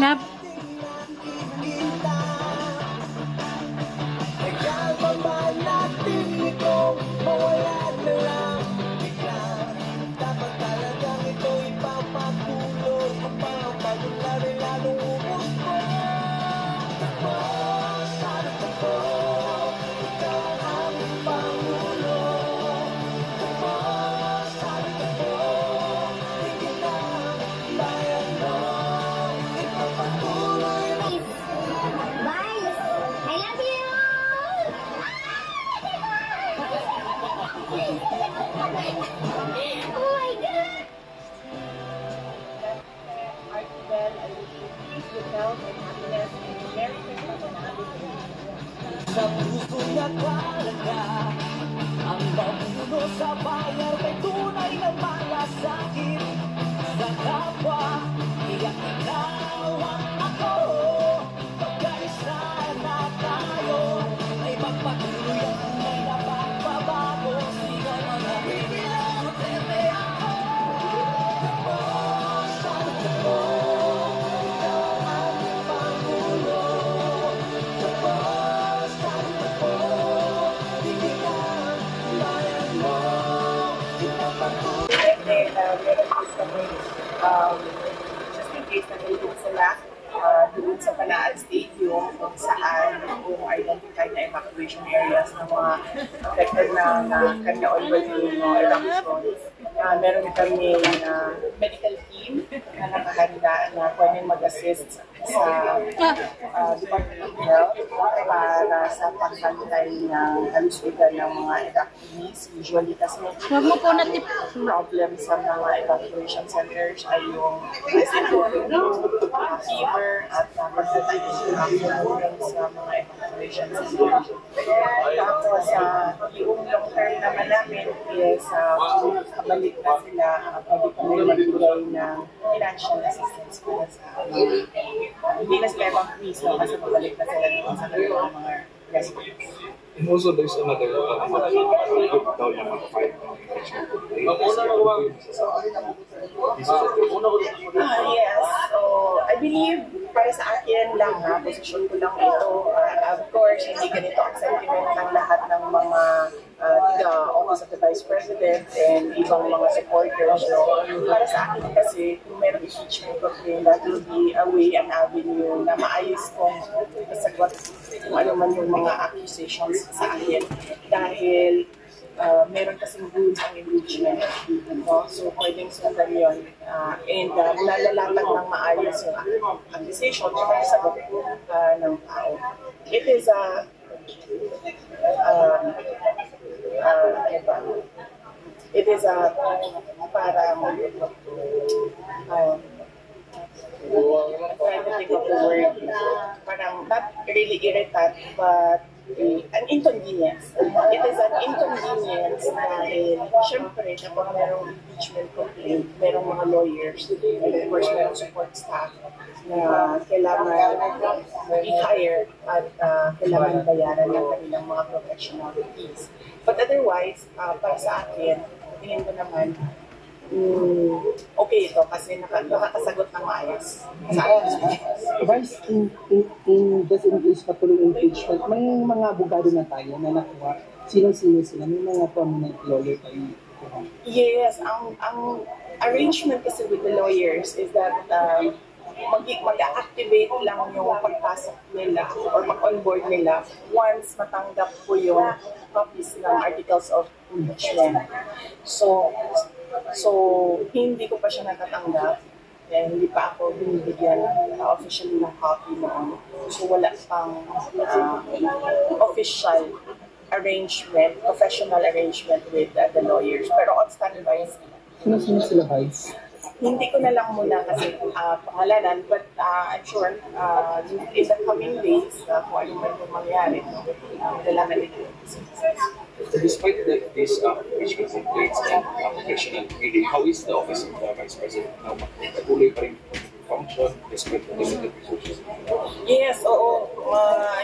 Map. Sa puso niya talaga ang pamuno sa bayan may tunay na malasakit sa kapwa. Iyak inawang ako pagkaisa na tayo ay magpatuloy at may napagbabago. Sigaw mga bibilang tete ako. Just in case na nandun sila doon sa Palaad Stadium kung saan kung identified na evacuation areas ng mga affected na kanya already yung eruptions. Meron kami medical team na nakahanda na pwedeng mag-assist sa Department of Health para sa pagbantay ng kalusugan ng mga evacuees. Usually kasi problem sa mga evacuation centers ay yung fever at pagtatay sa mga evacuation centers. Tapos yung long term naman namin is kabalik na sila, pwede pa nila magbigay ng financial assistance para sa hindi na sila evacuees kasi pabalik na sila doon sa mga residents. And also there's another group daw na mag-fight yes, so I believe para sa akin lang posisyon ko lang ito. Of course, hindi ganito ang sentiment ng lahat ng mga the Office of the Vice President and ibang mga supporters. So, para sa akin kasi, kung meron impeachment complaint, that will be a way, an avenue na maayos kong masagot kung ano man yung mga accusations sa akin. Dahil meron kasing rules ang impeachment. So, pwedeng sundan yun. And nalalatag ng maayos yung accusation at yung sagot ng tao. It is a parang I'm trying to think of the word, parang not really irritant but an inconvenience. It is an inconvenience dahil syempre kapag merong impeachment complaint, merong mga lawyers and of course merong support staff na kailangan i-hire at kailangan bayaran ng kanilang mga professional fees. But otherwise, para sa akin, tingin ko naman, okay ito kasi nakakasagot ng maayos sa akin. Vice, just in case patuloy impeachment, may mga abogado na tayo na nakuha. Sino-sino sila? May mga prominent lawyer tayo. Yes, ang arrangement kasi with the lawyers is that mag-activate lang yung pagpasok nila or mag-onboard nila once matanggap po yung copies ng articles of impeachment. So hindi ko pa siya natatanggap. Hindi pa ako binibigyan officially ng copy noon. So wala pang official arrangement, professional arrangement with the lawyers. Pero on standby sila. Sino sila, Vice? Hindi ko na lang muna kasi pangalanan, but I'm sure in the coming days, kung ano man yung mangyari, kailangan nito. Despite these impeachment complaints and professional meeting, how is the Office of the Vice President now? Patuloy pa rin function despite the limited resources? Yes, oo.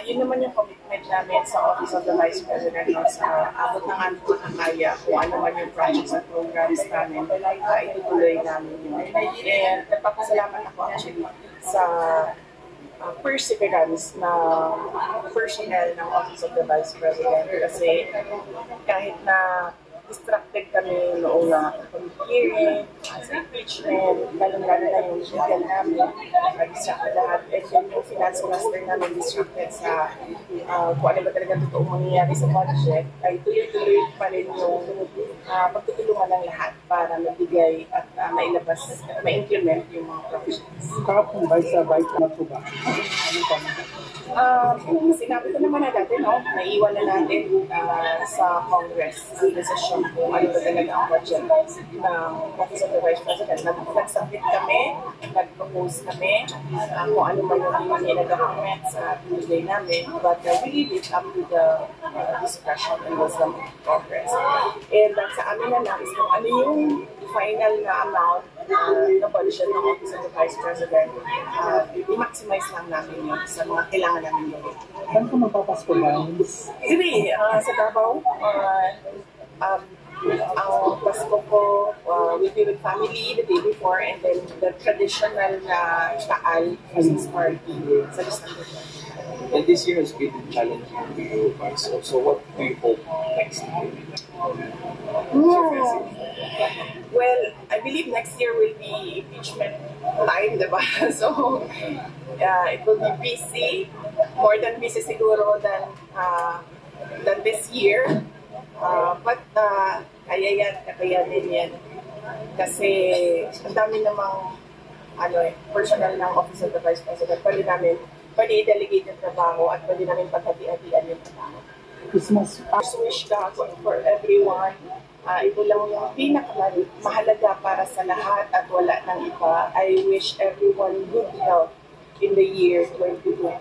Yun naman yung commitment commitment namin sa Office of the Vice President no, sa abot ng aming makakaya kung ano man yung projects at programs namin, itutuloy namin yun. And nagpapasalamat ako actually sa perseverance na personnel ng Office of the Vice President kasi kahit na distracted kami noong hearing, sa impeachment, lalong-lalo na yung legal namin, distracted lahat. And then yung finance minister namin distracted sa kung ano ba talaga totoong mangyayari sa budget, ay tuloy-tuloy pa rin yung pagtutulungan ng lahat para magbigay at mailabas at ma-implement yung mga provisions. Kahapon ba sa Vice na po ba? Sinabi ko naman na dati, no, naiwan na natin sa Congress ang decision kung ano ba talaga ang budget ng Office of the Vice President. Nag-submit kami, nag-propose kami kung ano ba yung mga document sa binigay namin, but we leave it up to the discussion and wisdom of Congress. And sa amin na lang is kung ano yung final na amount na budget ng Office of the Vice President, i-maximize lang namin yun sa mga kailangan namin gawin. Saan ka magpapasko ba? Anyway, sa Davao, ang Pasko ko will be with family the day before and then the traditional na Taal Christmas party sa December. And this year has been challenging to you, Vice. So what do you hope next year? Well, I believe next year will be impeachment time, diba? So, it will be busy, more than busy siguro than this year. But kakayanin yan. Kasi ang dami namang personal ng Office of the Vice President. Pwede i-delegate yung trabaho at pwede namin paghati-hatian yung trabaho. Christmas. Wish ka for everyone. Ito lang yung pinakamahalaga para sa lahat at wala nang iba. I wish everyone good health in the year 2020.